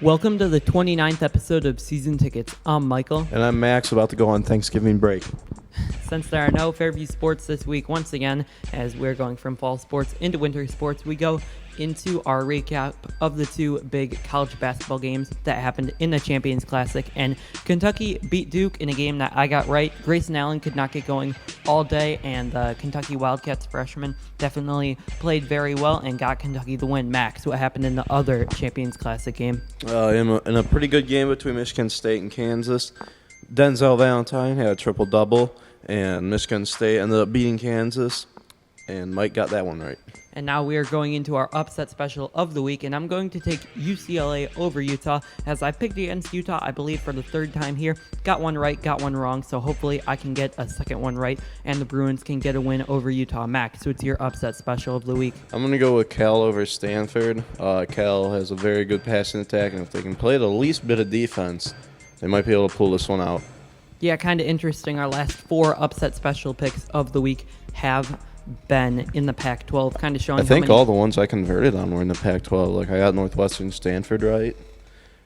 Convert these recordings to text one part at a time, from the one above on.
Welcome to the 29th episode of Season Tickets. I'm Michael. And I'm Max, about to go on Thanksgiving break. Since there are no Fairview sports this week, once again, as we're going from fall sports into winter sports, we go into our recap of the two big college basketball games that happened in the Champions Classic. And Kentucky beat Duke in a game that I got right. Grayson Allen could not get going all day, and the Kentucky Wildcats freshman definitely played very well and got Kentucky the win. Max, what happened in the other Champions Classic game? In a pretty good game between Michigan State and Kansas, Denzel Valentine had a triple-double, and Michigan State ended up beating Kansas, and Mike got that one right. And now we are going into our upset special of the week, and I'm going to take UCLA over Utah, as I picked against Utah, I believe, for the third time here. Got one right, got one wrong, so hopefully I can get a second one right, and the Bruins can get a win over Utah. Max, so it's your upset special of the week. I'm going to go with Cal over Stanford. Cal has a very good passing attack, and if they can play the least bit of defense, they might be able to pull this one out. Yeah, kind of interesting. Our last four upset special picks of the week have been in the Pac-12, kind of showing. I think all the ones I converted on were in the Pac-12. Like, I got Northwestern, Stanford right,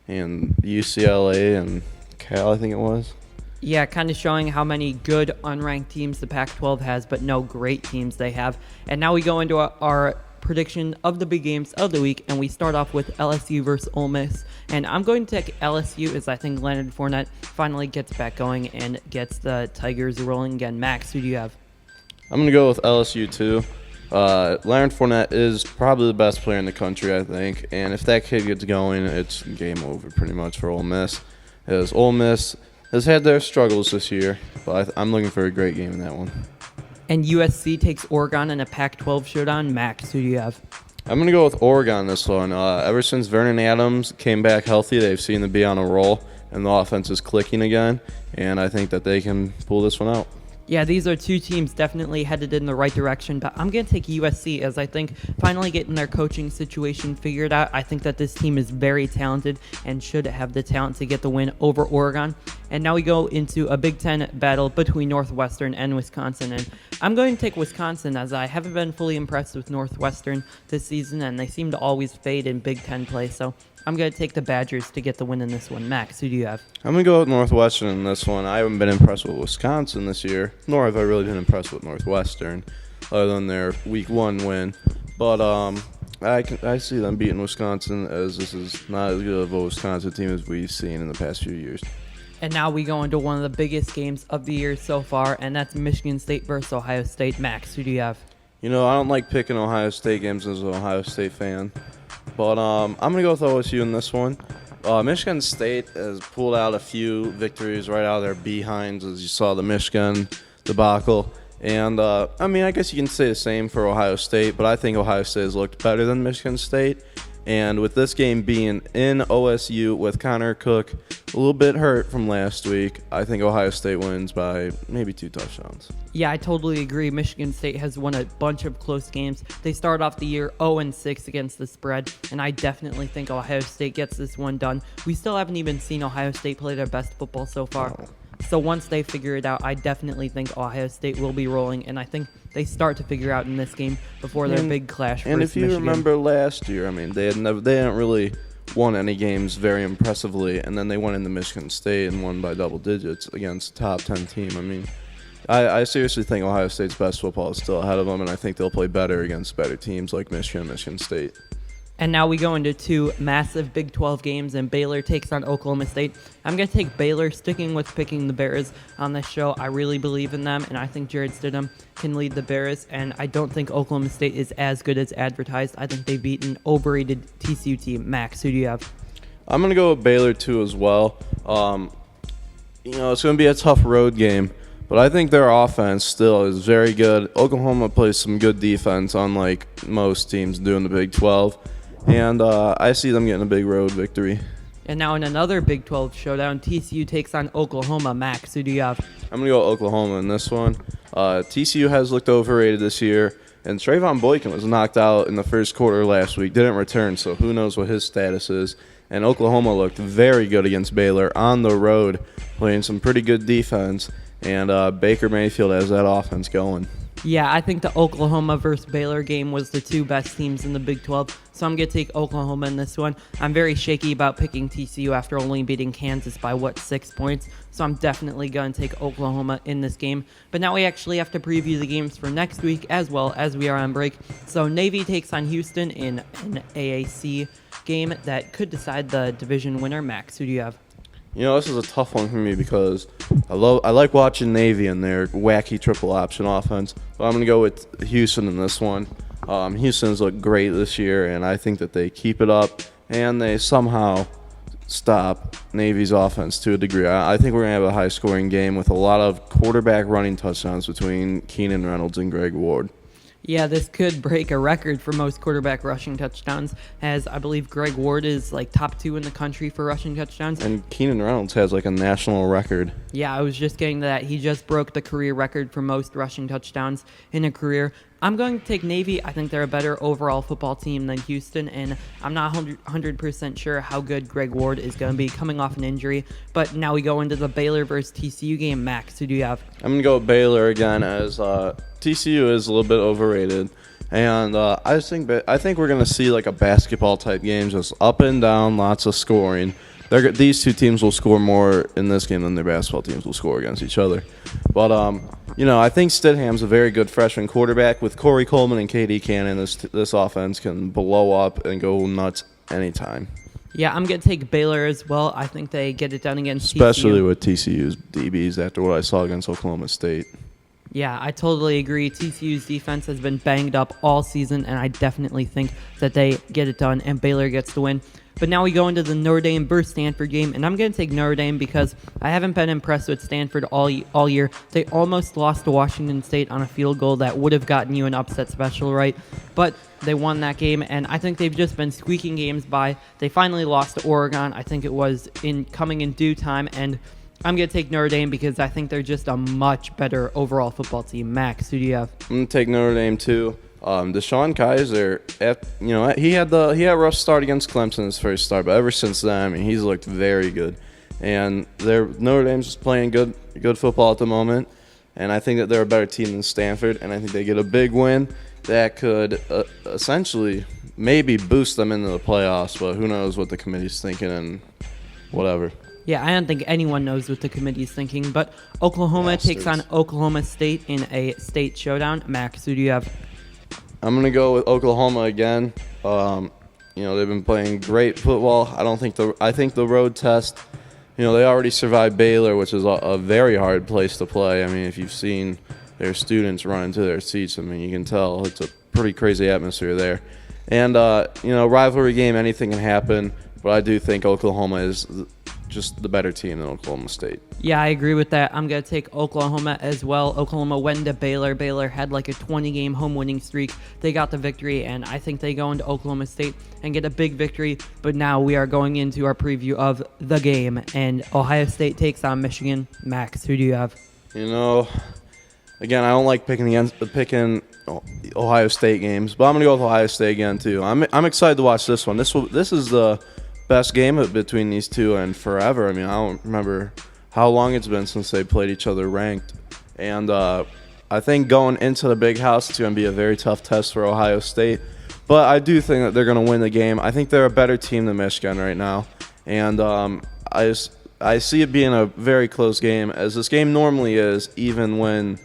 and UCLA and Cal, I think it was. Yeah, kind of showing how many good unranked teams the Pac-12 has, but no great teams they have. And now we go into our prediction of the big games of the week, and we start off with LSU versus Ole Miss. And I'm going to take LSU, as I think Leonard Fournette finally gets back going and gets the Tigers rolling again. Max, who do you have? I'm going to go with LSU, too. Leonard Fournette is probably the best player in the country, I think. And if that kid gets going, it's game over pretty much for Ole Miss. As Ole Miss has had their struggles this year, but I'm looking for a great game in that one. And USC takes Oregon in a Pac-12 showdown. Max, who do you have? I'm going to go with Oregon this one. Ever since Vernon Adams came back healthy, they've seemed to be on a roll, and the offense is clicking again. And I think that they can pull this one out. Yeah, these are two teams definitely headed in the right direction, but I'm going to take USC, as I think finally getting their coaching situation figured out. I think that this team is very talented and should have the talent to get the win over Oregon. And now we go into a Big Ten battle between Northwestern and Wisconsin. And I'm going to take Wisconsin, as I haven't been fully impressed with Northwestern this season, and they seem to always fade in Big Ten play. So I'm going to take the Badgers to get the win in this one. Max, who do you have? I'm going to go with Northwestern in this one. I haven't been impressed with Wisconsin this year, nor have I really been impressed with Northwestern, other than their Week 1 win. But I see them beating Wisconsin, as this is not as good of a Wisconsin team as we've seen in the past few years. And now we go into one of the biggest games of the year so far, and that's Michigan State versus Ohio State. Max, who do you have? You know, I don't like picking Ohio State games as an Ohio State fan, but I'm going to go with OSU in this one. Michigan State has pulled out a few victories right out of their behinds, as you saw the Michigan debacle. And, I guess you can say the same for Ohio State, but I think Ohio State has looked better than Michigan State. And with this game being in OSU with Connor Cook a little bit hurt from last week, I think Ohio State wins by maybe 2 touchdowns. Yeah, I totally agree. Michigan State has won a bunch of close games. They start off the year 0-6 against the spread, and I definitely think Ohio State gets this one done. We still haven't even seen Ohio State play their best football so far. No. So once they figure it out, I definitely think Ohio State will be rolling, and I think they start to figure out in this game before their big clash versus And if you Michigan. remember last year, they hadn't really won any games very impressively, and then they went into Michigan State and won by double digits against a top 10 team. I seriously think Ohio State's best football is still ahead of them, and I think they'll play better against better teams like Michigan, Michigan State. And now we go into two massive Big 12 games, and Baylor takes on Oklahoma State. I'm going to take Baylor, sticking with picking the Bears on this show. I really believe in them, and I think Jared Stidham can lead the Bears, and I don't think Oklahoma State is as good as advertised. I think they've beaten overrated TCU team. Max, who do you have? I'm going to go with Baylor, too, as well. It's going to be a tough road game, but I think their offense still is very good. Oklahoma plays some good defense, unlike most teams do in the Big 12. And I see them getting a big road victory. And now in another Big 12 showdown, TCU takes on Oklahoma. Max, who do you have? I'm going to go Oklahoma in this one. TCU has looked overrated this year, and Trayvon Boykin was knocked out in the first quarter last week, didn't return, so who knows what his status is. And Oklahoma looked very good against Baylor on the road, playing some pretty good defense, and Baker Mayfield has that offense going. Yeah, I think the Oklahoma versus Baylor game was the two best teams in the Big 12, so I'm going to take Oklahoma in this one. I'm very shaky about picking TCU after only beating Kansas by, 6 points, so I'm definitely going to take Oklahoma in this game. But now we actually have to preview the games for next week as well as we are on break. So Navy takes on Houston in an AAC game that could decide the division winner. Max, who do you have? This is a tough one for me because I like watching Navy and their wacky triple option offense. But I'm going to go with Houston in this one. Houston's looked great this year, and I think that they keep it up and they somehow stop Navy's offense to a degree. I think we're going to have a high-scoring game with a lot of quarterback running touchdowns between Keenan Reynolds and Greg Ward. Yeah, this could break a record for most quarterback rushing touchdowns, as I believe Greg Ward is top 2 in the country for rushing touchdowns. And Keenan Reynolds has a national record. Yeah, I was just getting to that. He just broke the career record for most rushing touchdowns in a career. I'm going to take Navy. I think they're a better overall football team than Houston, and I'm not 100% sure how good Greg Ward is going to be coming off an injury. But now we go into the Baylor versus TCU game. Max, who do you have? I'm going to go with Baylor again, as TCU is a little bit overrated. And I think we're going to see a basketball-type game, just up and down, lots of scoring. These two teams will score more in this game than their basketball teams will score against each other. But, I think Stidham's a very good freshman quarterback. With Corey Coleman and KD Cannon, this offense can blow up and go nuts anytime. Yeah, I'm going to take Baylor as well. I think they get it done against Especially TCU. with TCU's DBs after what I saw against Oklahoma State. Yeah, I totally agree. TCU's defense has been banged up all season, and I definitely think that they get it done and Baylor gets the win. But now we go into the Notre Dame versus Stanford game, and I'm going to take Notre Dame because I haven't been impressed with Stanford all year. They almost lost to Washington State on a field goal that would have gotten you an upset special, right? But they won that game, and I think they've just been squeaking games by. They finally lost to Oregon. I think it was coming in due time, and I'm going to take Notre Dame because I think they're just a much better overall football team. Max, who do you have? I'm going to take Notre Dame too. Deshaun Kaiser, he had a rough start against Clemson his first start, but ever since then, he's looked very good. And Notre Dame's just playing good football at the moment, and I think that they're a better team than Stanford, and I think they get a big win that could essentially maybe boost them into the playoffs, but who knows what the committee's thinking and whatever. Yeah, I don't think anyone knows what the committee's thinking, but Oklahoma takes on Oklahoma State in a state showdown. Max, who do you have? I'm going to go with Oklahoma again. They've been playing great football. I think the road test, they already survived Baylor, which is a very hard place to play. If you've seen their students run into their seats, you can tell it's a pretty crazy atmosphere there. And, rivalry game, anything can happen, but I do think Oklahoma is just the better team than Oklahoma State. Yeah, I agree with that. I'm going to take Oklahoma as well. Oklahoma went to Baylor. Baylor had a 20-game home winning streak. They got the victory, and I think they go into Oklahoma State and get a big victory. But now we are going into our preview of the game, and Ohio State takes on Michigan. Max, who do you have? Again, I don't like picking Ohio State games, but I'm going to go with Ohio State again too. I'm excited to watch this one. This is the best game between these two and forever. I don't remember how long it's been since they played each other ranked. And I think going into the Big House, it's going to be a very tough test for Ohio State. But I do think that they're going to win the game. I think they're a better team than Michigan right now. And I see it being a very close game, as this game normally is, even when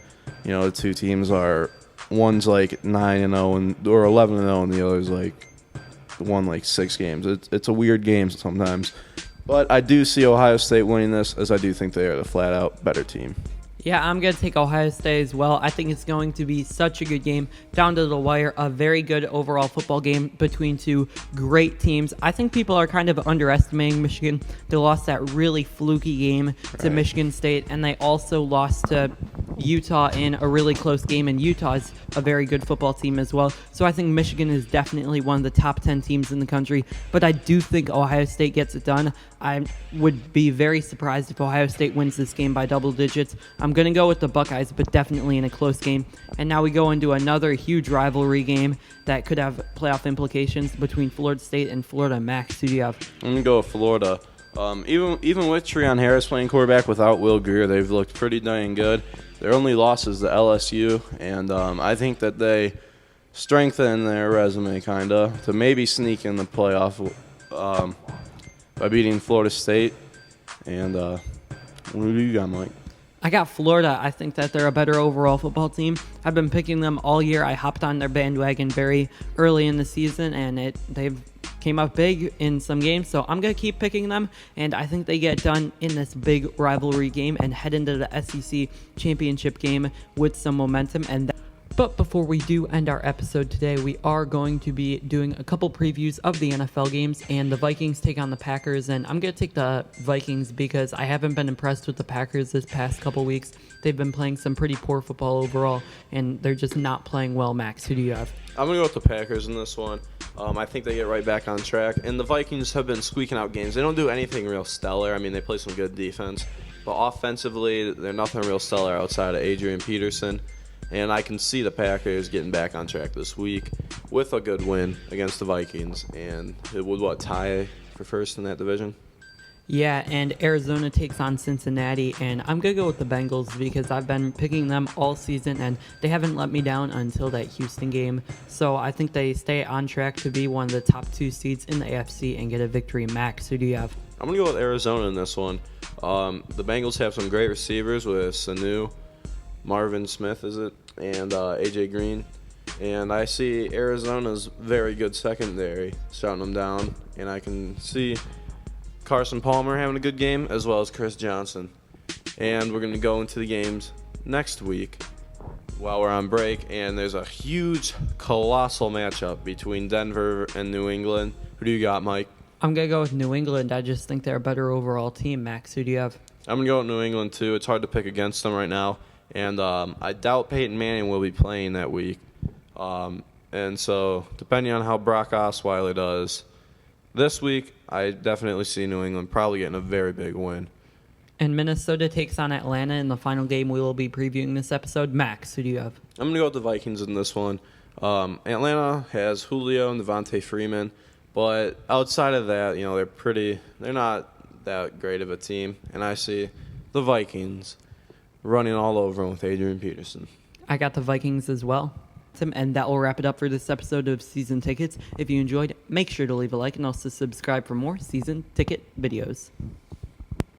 the two teams are, one's 9-0 or 11-0 and the other's won 6 games. It's a weird game sometimes. But I do see Ohio State winning this, as I do think they are the flat-out better team. Yeah, I'm going to take Ohio State as well. I think it's going to be such a good game, down to the wire, a very good overall football game between two great teams. I think people are kind of underestimating Michigan. They lost that really fluky game to Michigan State, and they also lost to Utah in a really close game, and Utah is a very good football team as well. So I think Michigan is definitely one of the top 10 teams in the country, but I do think Ohio State gets it done. I would be very surprised if Ohio State wins this game by double digits. I'm going to go with the Buckeyes, but definitely in a close game. And now we go into another huge rivalry game that could have playoff implications between Florida State and Florida. Max, who do you have? I'm going to go with Florida. Even with Treon Harris playing quarterback without Will Grier, they've looked pretty dang good. Their only loss is to LSU, and I think that they strengthen their resume kind of to maybe sneak in the playoff by beating Florida State. And what do you got, Mike? I got Florida. I think that they're a better overall football team. I've been picking them all year. I hopped on their bandwagon very early in the season, and they've came up big in some games. So I'm going to keep picking them, and I think they get done in this big rivalry game and head into the SEC championship game with some momentum. But before we do end our episode today, we are going to be doing a couple previews of the NFL games, and the Vikings take on the Packers, and I'm going to take the Vikings because I haven't been impressed with the Packers this past couple weeks. They've been playing some pretty poor football overall, and they're just not playing well. Max, who do you have? I'm going to go with the Packers in this one. I think they get right back on track, and the Vikings have been squeaking out games. They don't do anything real stellar. I mean, they play some good defense, but offensively, they're nothing real stellar outside of Adrian Peterson. And I can see the Packers getting back on track this week with a good win against the Vikings. And it would, tie for first in that division? Yeah, and Arizona takes on Cincinnati, and I'm going to go with the Bengals because I've been picking them all season, and they haven't let me down until that Houston game. So I think they stay on track to be one of the top 2 seeds in the AFC and get a victory. Max, who do you have? I'm going to go with Arizona in this one. The Bengals have some great receivers with Sanu, Marvin Smith, and A.J. Green. And I see Arizona's very good secondary shutting them down. And I can see Carson Palmer having a good game as well as Chris Johnson. And we're going to go into the games next week while we're on break. And there's a huge, colossal matchup between Denver and New England. Who do you got, Mike? I'm going to go with New England. I just think they're a better overall team. Max, who do you have? I'm going to go with New England, too. It's hard to pick against them right now. And I doubt Peyton Manning will be playing that week. And so, depending on how Brock Osweiler does this week, I definitely see New England probably getting a very big win. And Minnesota takes on Atlanta in the final game we will be previewing this episode. Max, who do you have? I'm going to go with the Vikings in this one. Atlanta has Julio and Devontae Freeman. But outside of that, they're not that great of a team. And I see the Vikings running all over him with Adrian Peterson. I got the Vikings as well. And that will wrap it up for this episode of Season Tickets. If you enjoyed, make sure to leave a like and also subscribe for more Season Ticket videos.